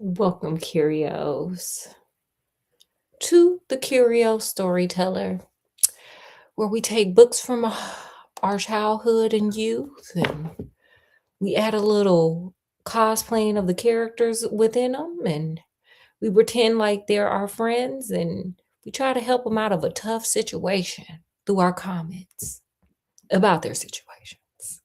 Welcome, Curios, to the Curio Storyteller, where we take books from our childhood and youth and we add a little cosplaying of the characters within them and we pretend like they're our friends and we try to help them out of a tough situation through our comments about their situations.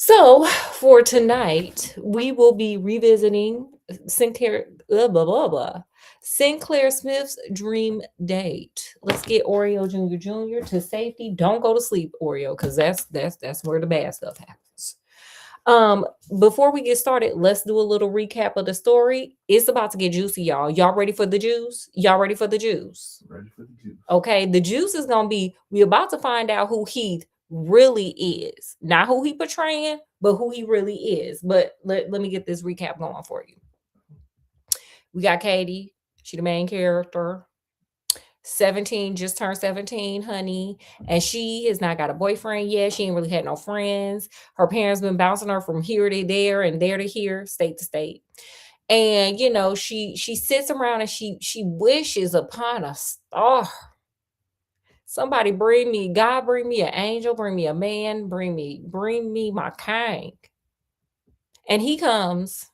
So, for tonight, we will be revisiting Sinclair, blah, blah, blah. Sinclair Smith's Dream Date. Let's get Oreo Jr. to safety. Don't go to sleep, Oreo, because that's where the bad stuff happens. Before we get started, let's do a little recap of the story. It's about to get juicy, y'all. Y'all ready for the juice? Y'all ready for the juice? Ready for the juice. Okay, the juice is gonna be we about to find out who Heath really is. Not who he portraying, but who he really is. But let me get this recap going for you. We got Katie, she the main character. 17, just turned 17, honey. And she has not got a boyfriend yet. She ain't really had no friends. Her parents been bouncing her from here to there and there to here, state to state. And she sits around and she wishes upon a star. Somebody bring me, God bring me an angel, bring me a man, bring me my king. And he comes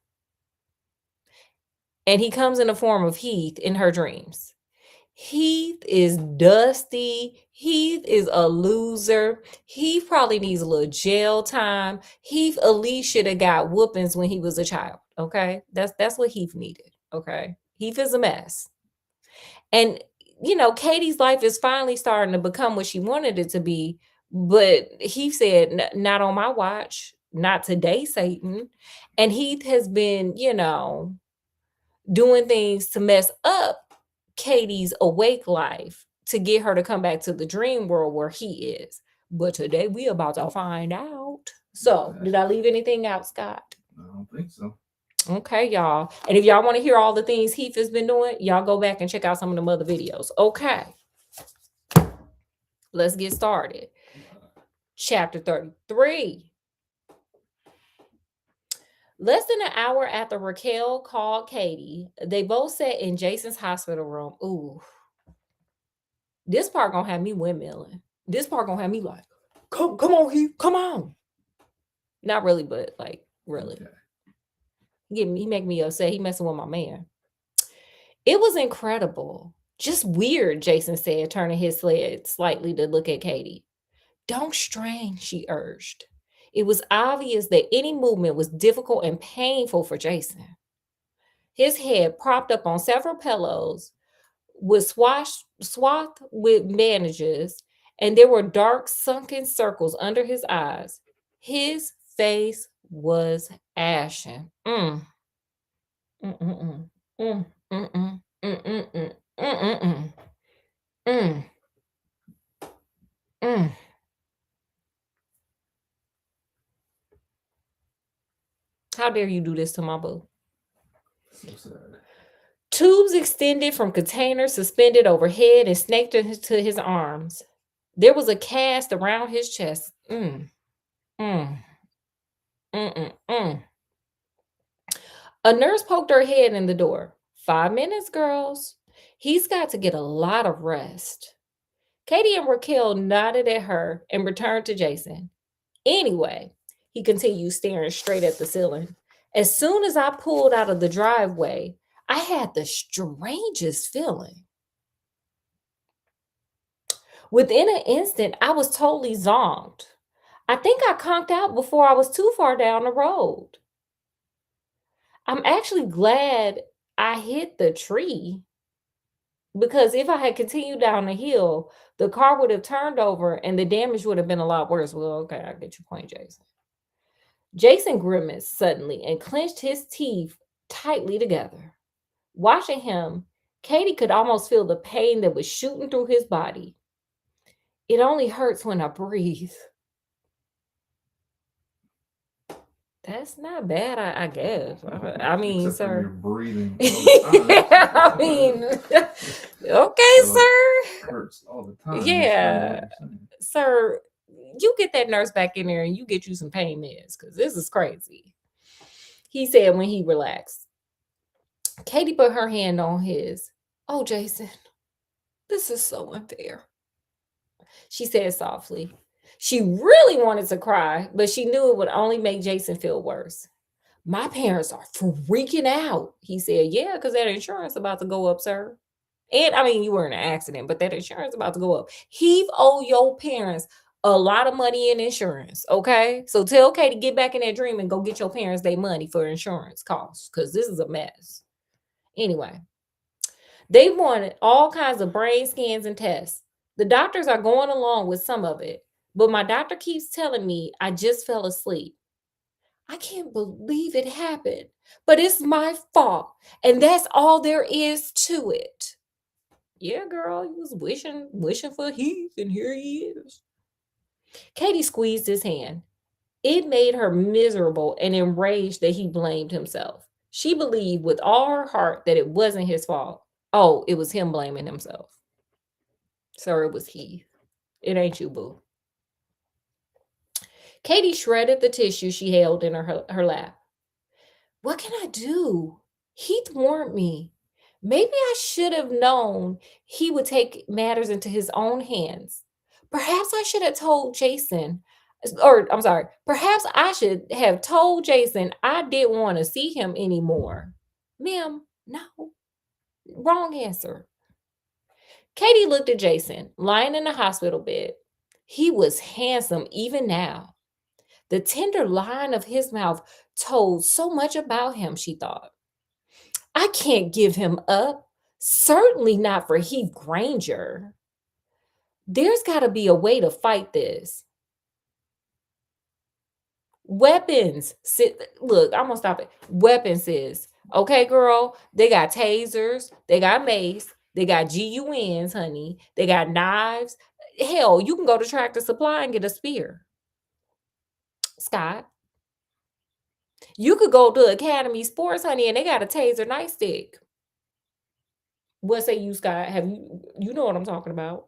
in the form of Heath in her dreams. Heath is dusty. Heath is a loser. Heath probably needs a little jail time. Heath at least should have got whoopings when he was a child. Okay. That's what Heath needed. Okay. Heath is a mess. And Katie's life is finally starting to become what she wanted it to be. But Heath said, not on my watch, not today, Satan. And Heath has been, doing things to mess up Katie's awake life to get her to come back to the dream world where he is. But today we about to find out. So, did I leave anything out, Scott? I don't think so. Okay, y'all. And if y'all want to hear all the things Heath has been doing, y'all go back and check out some of them other videos. Okay. Let's get started. Chapter 33. Less than an hour after Raquel called Katie, they both sat in Jason's hospital room. Ooh. This part gonna have me windmilling. This part gonna have me like, come on, Heath, come on. Not really, but like really. Okay. He make me upset. He messing with my man. It was incredible. Just weird, Jason said, turning his head slightly to look at Katie. Don't strain, she urged. It was obvious that any movement was difficult and painful for Jason. His head propped up on several pillows was swathed with bandages, and there were dark, sunken circles under his eyes. His face was ashen. Mm. Mm-mm-mm. Mm. Mm-mm. Mm-mm-mm. Mm-mm-mm. Mm. Mm. How dare you do this to my boo? So sad. Tubes extended from containers suspended overhead and snaked into his arms. There was a cast around his chest. Mm. Mm. Mm-mm-mm. A nurse poked her head in the door. 5 minutes, girls. He's got to get a lot of rest. Katie and Raquel nodded at her and returned to Jason. Anyway, he continued staring straight at the ceiling. As soon as I pulled out of the driveway, I had the strangest feeling. Within an instant, I was totally zonked. I think I conked out before I was too far down the road. I'm actually glad I hit the tree because if I had continued down the hill, the car would have turned over and the damage would have been a lot worse. Well, okay, I get your point, Jason. Jason grimaced suddenly and clenched his teeth tightly together. Watching him, Katie could almost feel the pain that was shooting through his body. It only hurts when I breathe. That's not bad, I guess. I mean, Except when sir. you're breathing all the time. Yeah, I mean, okay, So sir. it hurts all the time. Yeah, sir. You get that nurse back in there and you get you some pain meds because this is crazy. He said when he relaxed. Katie put her hand on his. Oh, Jason, this is so unfair, she said softly. She really wanted to cry, but she knew it would only make Jason feel worse. My parents are freaking out, he said. Yeah, because that insurance about to go up, sir. And I mean, you were in an accident, but that insurance about to go up. Heave owe your parents a lot of money in insurance, okay? So tell Kay to get back in that dream and go get your parents their money for insurance costs, because this is a mess. Anyway, they wanted all kinds of brain scans and tests. The doctors are going along with some of it, but my doctor keeps telling me I just fell asleep. I can't believe it happened, but it's my fault, and that's all there is to it. Yeah, girl, you was wishing for Heath, and here he is. Katie squeezed his hand. It made her miserable and enraged that he blamed himself. She believed with all her heart that it wasn't his fault. Oh, it was him blaming himself. Sir, it was Heath. It ain't you, boo. Katie shredded the tissue she held in her lap. What can I do? Heath warned me. Maybe I should have known he would take matters into his own hands. Perhaps I should have told Jason, or I'm sorry, perhaps I should have told Jason I didn't want to see him anymore. Ma'am, no. Wrong answer. Katie looked at Jason, lying in the hospital bed. He was handsome even now. The tender line of his mouth told so much about him, she thought. I can't give him up. Certainly not for Heath Granger. There's got to be a way to fight this. Weapons. Look, I'm going to stop it. Weapons, sis. Okay, girl. They got tasers. They got mace. They got GUNs, honey. They got knives. Hell, you can go to Tractor Supply and get a spear. Scott. You could go to Academy Sports, honey, and they got a taser nightstick. What say you, Scott? You know what I'm talking about?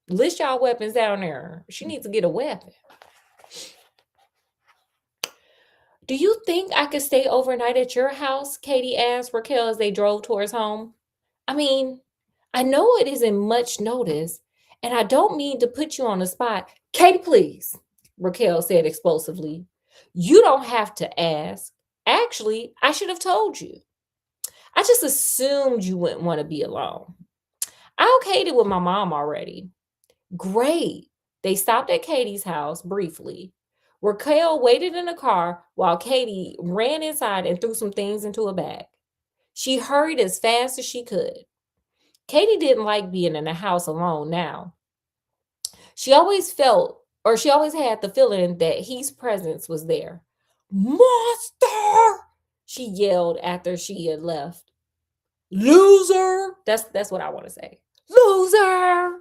List y'all weapons down there. She needs to get a weapon. Do you think I could stay overnight at your house? Katie asked Raquel as they drove towards home. I mean, I know it isn't much notice, and I don't mean to put you on the spot. Katie, please, Raquel said explosively. You don't have to ask. Actually, I should have told you. I just assumed you wouldn't want to be alone. I okayed it with my mom already. Great. They stopped at Katie's house briefly. Raquel waited in the car while Katie ran inside and threw some things into a bag. She hurried as fast as she could. Katie didn't like being in the house alone now. She always had the feeling that his presence was there. Monster! She yelled after she had left. Loser! That's what I want to say. Loser!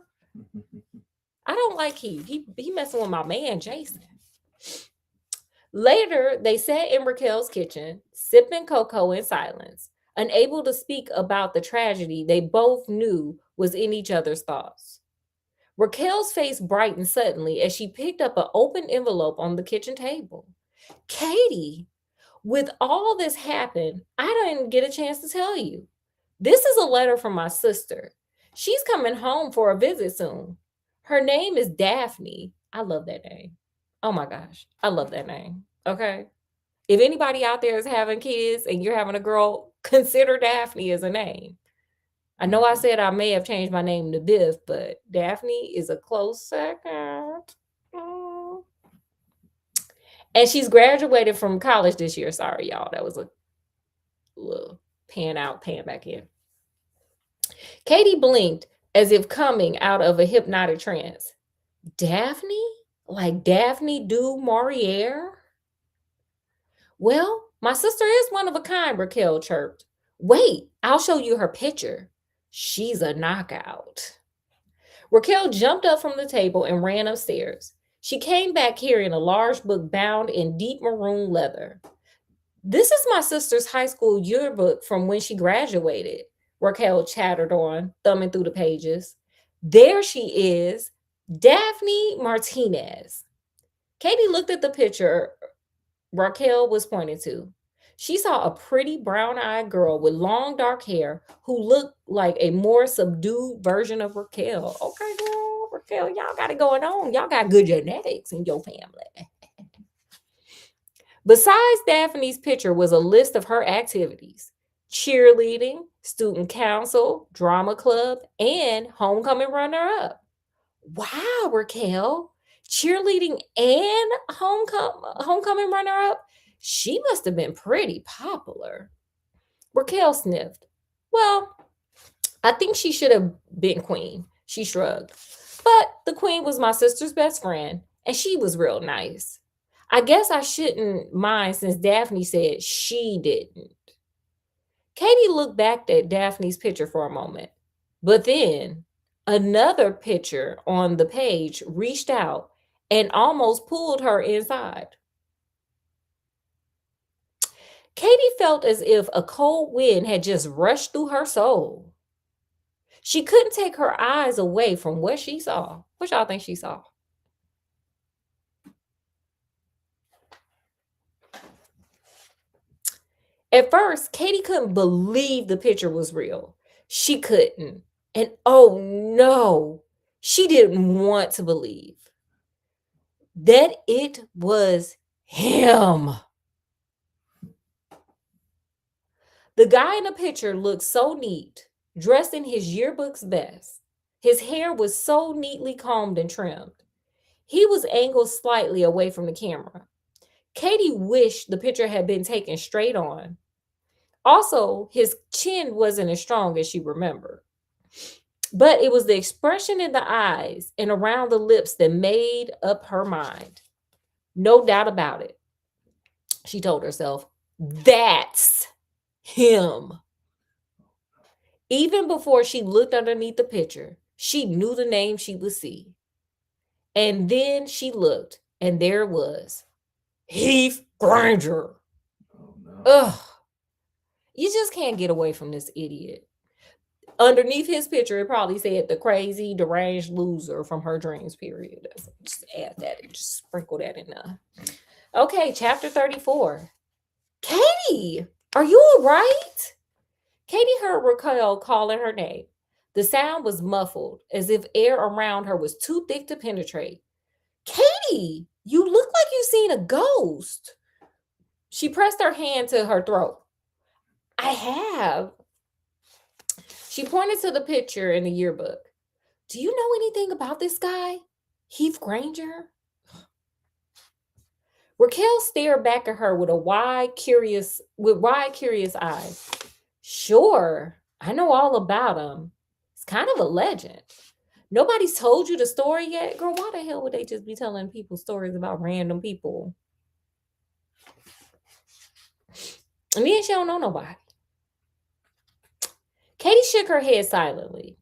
I don't like he messing with my man Jason. Later, they sat in Raquel's kitchen, sipping cocoa in silence, unable to speak about the tragedy they both knew was in each other's thoughts. Raquel's face brightened suddenly as she picked up an open envelope on the kitchen table. Katie, with all this happened, I didn't get a chance to tell you. This is a letter from my sister. She's coming home for a visit soon. Her name is Daphne. I love that name. Oh my gosh. I love that name. Okay. If anybody out there is having kids and you're having a girl, consider Daphne as a name. I know I said I may have changed my name to Biff, but Daphne is a close second. Mm. And she's graduated from college this year. Sorry, y'all. That was a little pan out, pan back in. Katie blinked as if coming out of a hypnotic trance. Daphne? Like Daphne du Maurier? Well, my sister is one of a kind, Raquel chirped. Wait, I'll show you her picture. She's a knockout. Raquel jumped up from the table and ran upstairs. She came back carrying a large book bound in deep maroon leather. This is my sister's high school yearbook from when she graduated, Raquel chattered on, thumbing through the pages. There she is, Daphne Martinez. Katie looked at the picture Raquel was pointing to. She saw a pretty brown-eyed girl with long dark hair who looked like a more subdued version of Raquel. Okay, girl, Raquel, y'all got it going on. Y'all got good genetics in your family. Besides Daphne's picture was a list of her activities: cheerleading, student council, drama club, and homecoming runner up. Wow, Raquel, cheerleading and homecoming runner up? She must have been pretty popular. Raquel sniffed. Well, I think she should have been queen. She shrugged. But the queen was my sister's best friend, and she was real nice. I guess I shouldn't mind since Daphne said she didn't. Katie looked back at Daphne's picture for a moment, but then another picture on the page reached out and almost pulled her inside. Katie felt as if a cold wind had just rushed through her soul. She couldn't take her eyes away from what she saw. What y'all think she saw? At first, Katie couldn't believe the picture was real. She couldn't. And oh no, she didn't want to believe that it was him. The guy in the picture looked so neat, dressed in his yearbook's best. His hair was so neatly combed and trimmed. He was angled slightly away from the camera. Katie wished the picture had been taken straight on. Also, his chin wasn't as strong as she remembered. But it was the expression in the eyes and around the lips that made up her mind. No doubt about it. She told herself, that's him. Even before she looked underneath the picture, she knew the name she would see. And then she looked, and there it was. Heath Granger. Oh no. Ugh. You just can't get away from this idiot. Underneath his picture, it probably said the crazy, deranged loser from her dreams, period. Just add that and just sprinkle that in there. Okay, chapter 34. Katie, are you all right? Katie heard Raquel calling her name. The sound was muffled, as if air around her was too thick to penetrate. Katie, you look like you've seen a ghost. She pressed her hand to her throat. I have. She pointed to the picture in the yearbook. Do you know anything about this guy? Heath Granger? Raquel stared back at her with wide, curious eyes. Sure, I know all about him. It's kind of a legend. Nobody's told you the story yet? Girl, why the hell would they just be telling people stories about random people? And then she don't know nobody. Katie shook her head silently.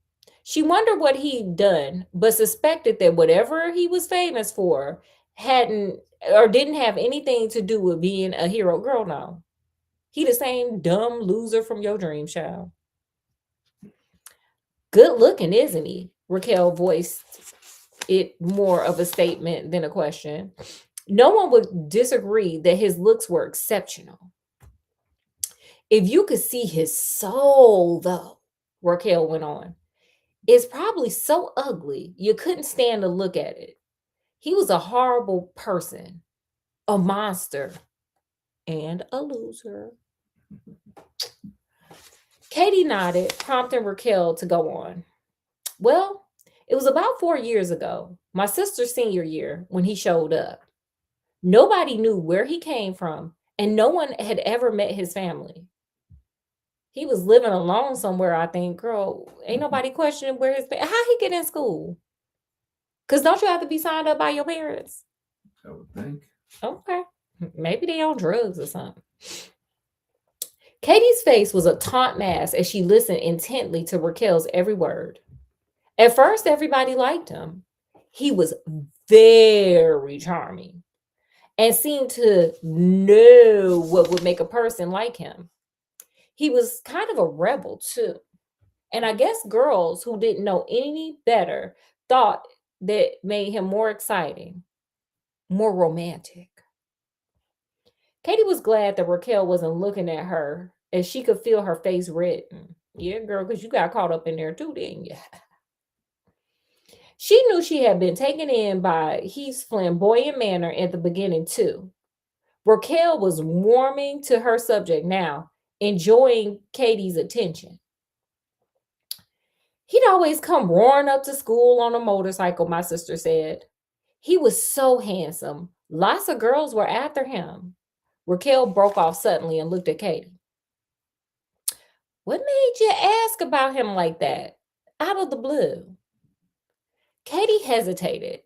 She wondered what he'd done, but suspected that whatever he was famous for hadn't or didn't have anything to do with being a hero. Girl, no. He the same dumb loser from your dream, child. Good looking, isn't he? Raquel voiced it more of a statement than a question. No one would disagree that his looks were exceptional. If you could see his soul, though, Raquel went on, it's probably so ugly you couldn't stand to look at it. He was a horrible person, a monster, and a loser. Katie nodded, prompting Raquel to go on. Well, it was about 4 years ago, my sister's senior year, when he showed up. Nobody knew where he came from, and no one had ever met his family. He was living alone somewhere, I think. Girl, ain't nobody questioning where how he get in school? Because don't you have to be signed up by your parents? I would think. Okay. Maybe they on drugs or something. Katie's face was a taut mask as she listened intently to Raquel's every word. At first, everybody liked him. He was very charming and seemed to know what would make a person like him. He was kind of a rebel, too. And I guess girls who didn't know any better thought that made him more exciting, more romantic. Katie was glad that Raquel wasn't looking at her as she could feel her face redden. Yeah, girl, because you got caught up in there too, didn't you? She knew she had been taken in by Heath's flamboyant manner at the beginning, too. Raquel was warming to her subject now, enjoying Katie's attention. He'd always come roaring up to school on a motorcycle, my sister said. He was so handsome. Lots of girls were after him. Raquel broke off suddenly and looked at Katie. What made you ask about him like that? Out of the blue. Katie hesitated.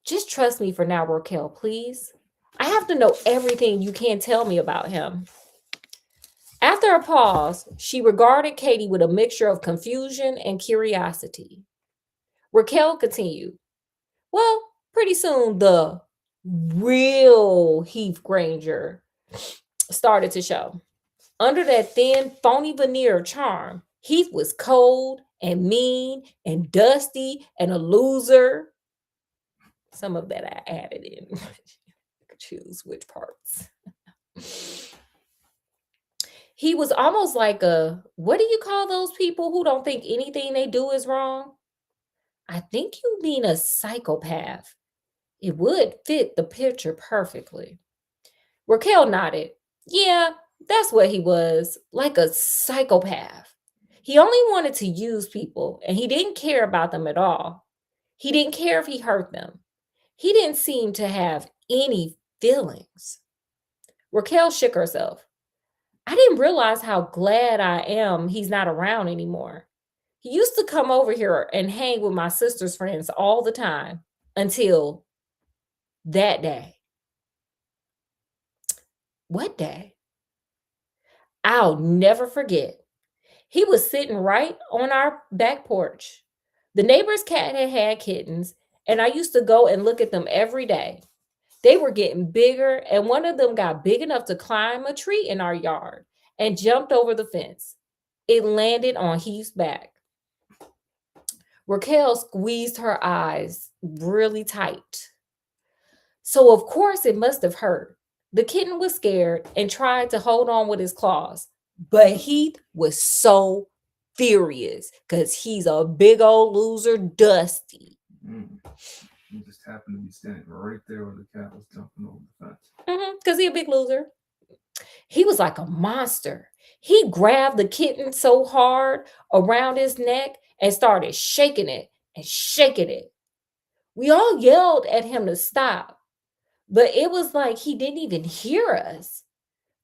Just trust me for now, Raquel, please. I have to know everything you can tell me about him. After a pause, she regarded Katie with a mixture of confusion and curiosity. Raquel continued, well, pretty soon the real Heath Granger started to show. Under that thin, phony veneer of charm, Heath was cold and mean and dusty and a loser. Some of that I added in. Choose which parts. He was almost like what do you call those people who don't think anything they do is wrong? I think you mean a psychopath. It would fit the picture perfectly. Raquel nodded. Yeah, that's what he was, like a psychopath. He only wanted to use people, and he didn't care about them at all. He didn't care if he hurt them. He didn't seem to have any feelings. Raquel shook herself. I didn't realize how glad I am he's not around anymore. He used to come over here and hang with my sister's friends all the time until that day. What day? I'll never forget. He was sitting right on our back porch. The neighbor's cat had kittens, and I used to go and look at them every day. They were getting bigger, and one of them got big enough to climb a tree in our yard and jumped over the fence. It landed on Heath's back. Raquel squeezed her eyes really tight. So, of course, it must have hurt. The kitten was scared and tried to hold on with his claws, but Heath was so furious because he's a big old loser, Dusty. He just happened to be standing right there where the cat was jumping over the fence. Because he's a big loser. He was like a monster. He grabbed the kitten so hard around his neck and started shaking it and shaking it. We all yelled at him to stop, but it was like he didn't even hear us.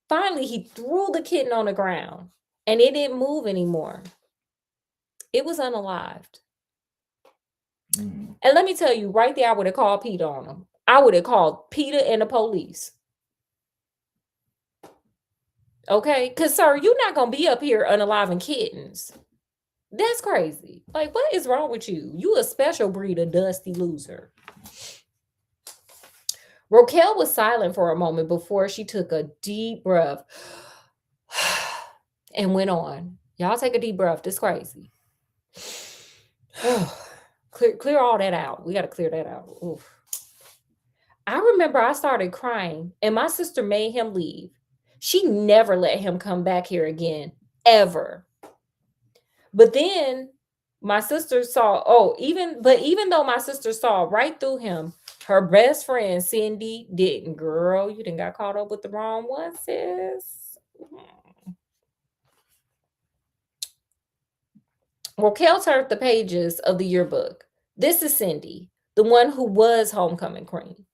Finally, he threw the kitten on the ground and it didn't move anymore. It was unalived. And let me tell you, right there, I would have called PETA on him. I would have called PETA and the police. Okay? Because, sir, you're not going to be up here unaliving kittens. That's crazy. Like, what is wrong with you? You a special breed of dusty loser. Raquel was silent for a moment before she took a deep breath and went on. Y'all take a deep breath. This is crazy. Clear all that out. We got to clear that out. Oof. I remember I started crying and my sister made him leave. She never let him come back here again, ever. But then my sister saw, even though my sister saw right through him, her best friend, Cindy, didn't. Girl, you done got caught up with the wrong one, sis. Raquel turned the pages of the yearbook. This is Cindy, the one who was homecoming queen.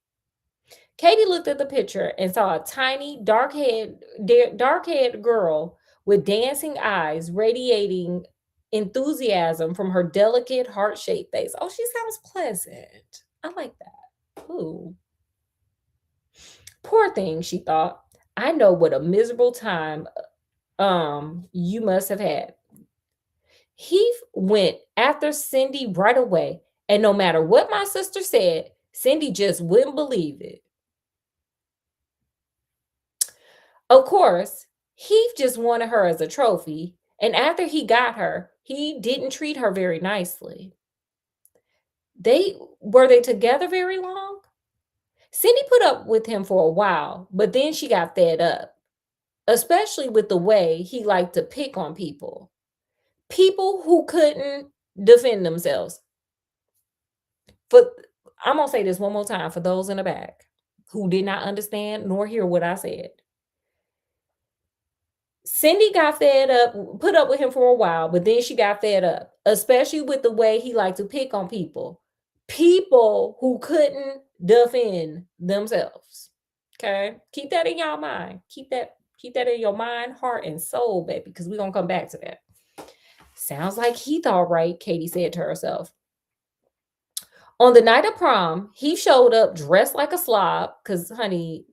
Katie looked at the picture and saw a tiny, dark-haired girl with dancing eyes radiating enthusiasm from her delicate, heart-shaped face. Oh, she sounds pleasant. I like that. Ooh. Poor thing, she thought. I know what a miserable time you must have had. Heath went after Cindy right away, and no matter what my sister said, Cindy just wouldn't believe it. Of course, Heath just wanted her as a trophy, and after he got her, he didn't treat her very nicely. Were they together very long? Cindy put up with him for a while, but then she got fed up, especially with the way he liked to pick on people. People who couldn't defend themselves. For I'm gonna say this one more time for those in the back who did not understand nor hear what I said. Cindy got fed up, put up with him for a while, but then she got fed up, especially with the way he liked to pick on people. People who couldn't defend themselves. Okay? Keep that in your mind. Keep that in your mind, heart, and soul, baby, because we're gonna come back to that. Sounds like he thought right, Katie said to herself. On the night of prom, he showed up dressed like a slob, because honey,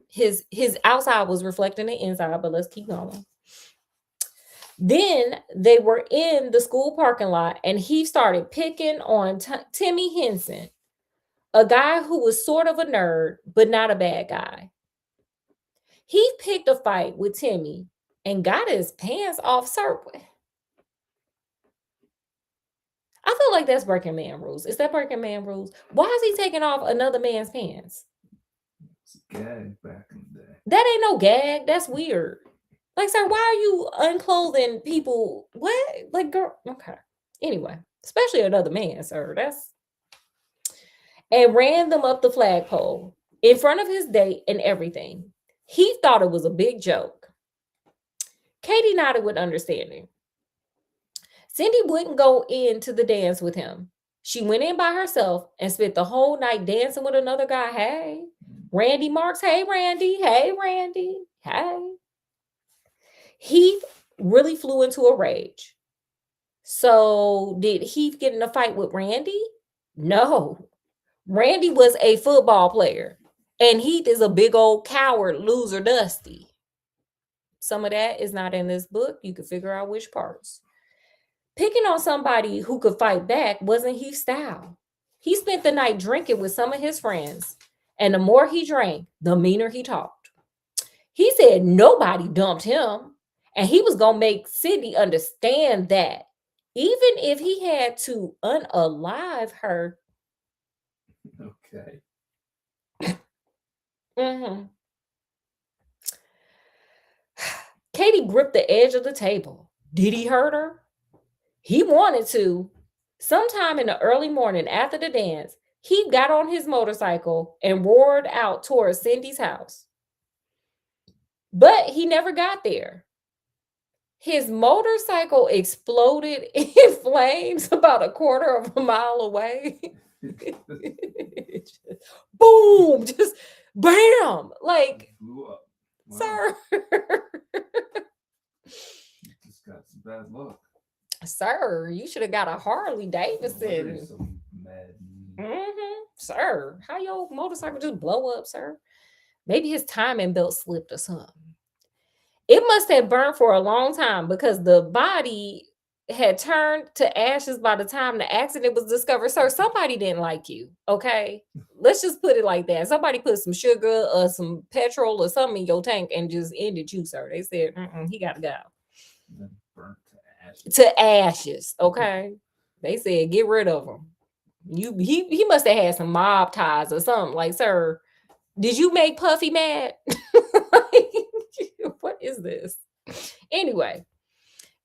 his outside was reflecting the inside, but let's keep going. Then they were in the school parking lot and he started picking on Timmy Henson, a guy who was sort of a nerd, but not a bad guy. He picked a fight with Timmy and got his pants off circuit. I feel like that's breaking man rules. Is that breaking man rules? Why is he taking off another man's pants? It's a gag back in the day. That ain't no gag. That's weird. Like, sir, why are you unclothing people? What? Like, girl, okay. Anyway, especially another man, sir. That's and ran them up the flagpole in front of his date and everything. He thought it was a big joke. Katie nodded with understanding. Cindy wouldn't go into the dance with him. She went in by herself and spent the whole night dancing with another guy. Hey, Randy Marks. Hey, Randy. Hey, Randy. Hey. Heath really flew into a rage. So, did Heath get in a fight with Randy? No. Randy was a football player, and Heath is a big old coward, loser, dusty. Some of that is not in this book. You can figure out which parts. Picking on somebody who could fight back wasn't Heath's style. He spent the night drinking with some of his friends, and the more he drank, the meaner he talked. He said nobody dumped him, and he was going to make Cindy understand that, even if he had to unalive her. Okay. Katie gripped the edge of the table. Did he hurt her? He wanted to. Sometime in the early morning after the dance, he got on his motorcycle and roared out towards Cindy's house. But he never got there. His motorcycle exploded in flames about a quarter of a mile away. Boom! Just bam! Like, blew up. Wow. Sir. Just got some bad luck. Sir, you should have got a Harley Davidson. So mad. Sir, how your motorcycle just blow up, sir? Maybe his timing belt slipped or something. It must have burned for a long time because the body had turned to ashes by the time the accident was discovered. Sir, somebody didn't like you, okay? Let's just put it like that. Somebody put some sugar or some petrol or something in your tank and just ended you, sir. They said, he got to go. Then burnt to ashes. To ashes, okay? They said, get rid of him. He must have had some mob ties or something. Like, sir, did you make Puffy mad? What is this? Anyway,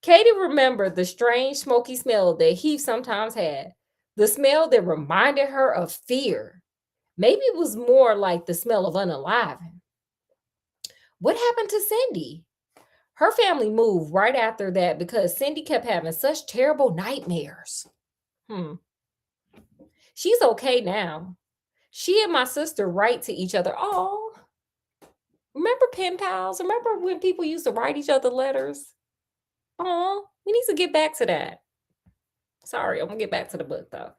Katie remembered the strange smoky smell that he sometimes had. The smell that reminded her of fear. Maybe it was more like the smell of unaliving. What happened to Cindy? Her family moved right after that because Cindy kept having such terrible nightmares. She's okay now. She and my sister write to each other. Oh, remember pen pals? Remember when people used to write each other letters? Oh, we need to get back to that. Sorry, I'm going to get back to the book, though.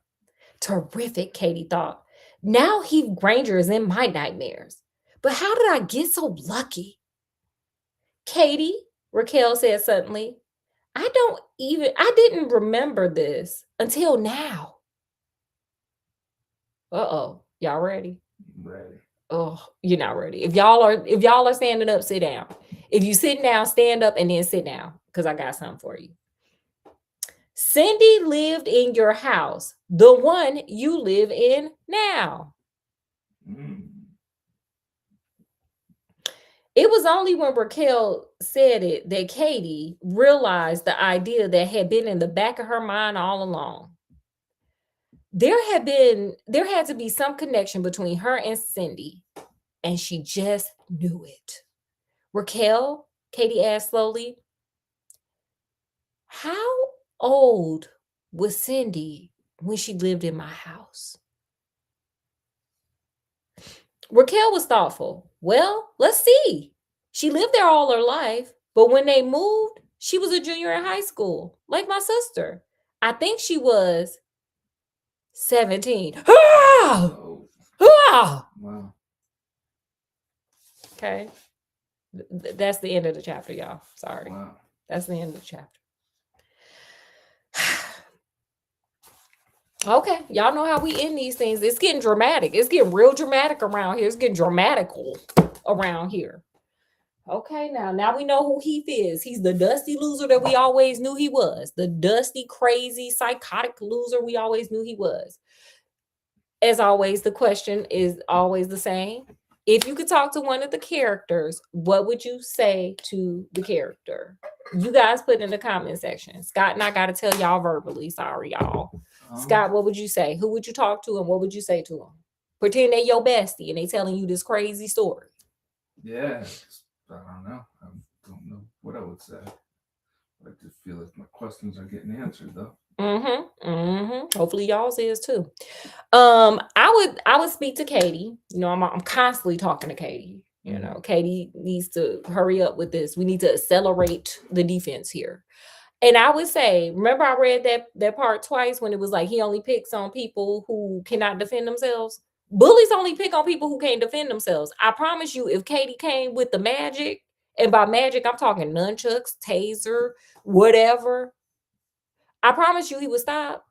Terrific, Katie thought. Now Heath Granger is in my nightmares. But how did I get so lucky? Katie, Raquel said suddenly, I didn't remember this until now. Uh-oh. Y'all ready? Ready. Oh, you're not ready. If y'all are standing up, sit down. If you sitting down, stand up and then sit down, because I got something for you. Cindy lived in your house, the one you live in now. It was only when Raquel said it that Katie realized the idea that had been in the back of her mind all along. There had to be some connection between her and Cindy, and she just knew it. Raquel, Katie asked slowly, how old was Cindy when she lived in my house? Raquel was thoughtful. Well, let's see. She lived there all her life, but when they moved, she was a junior in high school, like my sister. I think she was 17. Ah! Oh, Ah! wow. Okay. That's the end of the chapter, y'all. Sorry. Wow. That's the end of the chapter. Okay, y'all know how we end these things. It's getting dramatic. It's getting real dramatic around here. It's getting dramatical around here. Okay, now we know who Heath is. He's the dusty loser that we always knew he was. The dusty, crazy, psychotic loser we always knew he was. As always, the question is always the same. If you could talk to one of the characters, what would you say to the character? You guys put in the comment section. Scott and I got to tell y'all verbally. Sorry, y'all. Scott, what would you say? Who would you talk to and what would you say to them? Pretend they your bestie and they telling you this crazy story. Yeah, I don't know. I don't know what I would say. I just feel like my questions are getting answered though. Hopefully y'all's is too. I would speak to Katie. You know, I'm constantly talking to Katie. You know, Katie needs to hurry up with this. We need to accelerate the defense here. And I would say, remember I read that part twice when it was like he only picks on people who cannot defend themselves. Bullies only pick on people who can't defend themselves. I promise you, if Katie came with the magic, and by magic I'm talking nunchucks, taser, whatever, I promise you he would stop.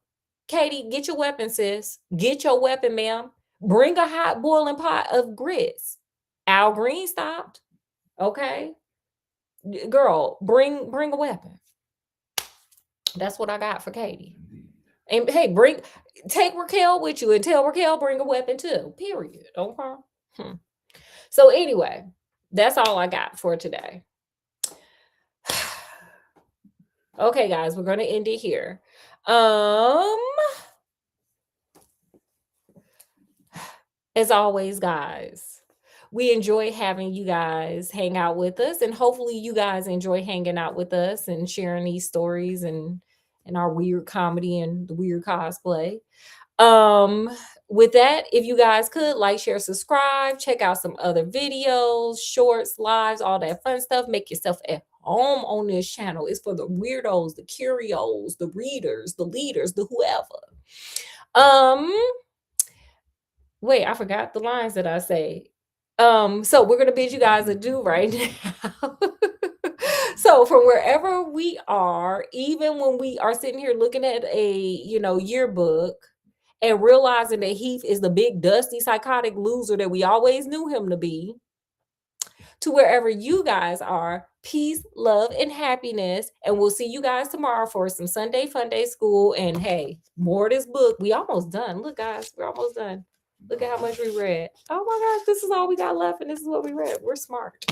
Katie, get your weapon, sis. Get your weapon, ma'am. Bring a hot boiling pot of grits. Al Green stopped. Okay. Girl, bring a weapon. That's what I got for Katie. And hey, take Raquel with you and tell Raquel bring a weapon too. Period. Okay. So anyway, that's all I got for today. Okay, guys, we're gonna end it here. As always, guys, we enjoy having you guys hang out with us, and hopefully you guys enjoy hanging out with us and sharing these stories and our weird comedy and the weird cosplay. With that, if you guys could like, share, subscribe, check out some other videos, shorts, lives, all that fun stuff. Make yourself at home on this channel. It's for the weirdos, the curios, the readers, the leaders, the whoever. Wait, I forgot the lines that I say. So we're gonna bid you guys adieu right now. So from wherever we are, even when we are sitting here looking at a yearbook and realizing that Heath is the big dusty psychotic loser that we always knew him to be, to wherever you guys are, peace, love, and happiness. And we'll see you guys tomorrow for some Sunday Fun Day School. And hey, more of this book. We almost done. Look, guys, we're almost done. Look at how much we read. Oh my gosh, this is all we got left, and this is what we read. We're smart.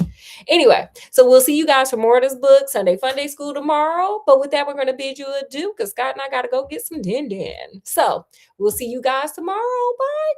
Anyway, so we'll see you guys for more of this book, Sunday Fun Day School tomorrow. But with that, we're going to bid you adieu because Scott and I got to go get some din. So we'll see you guys tomorrow. Bye.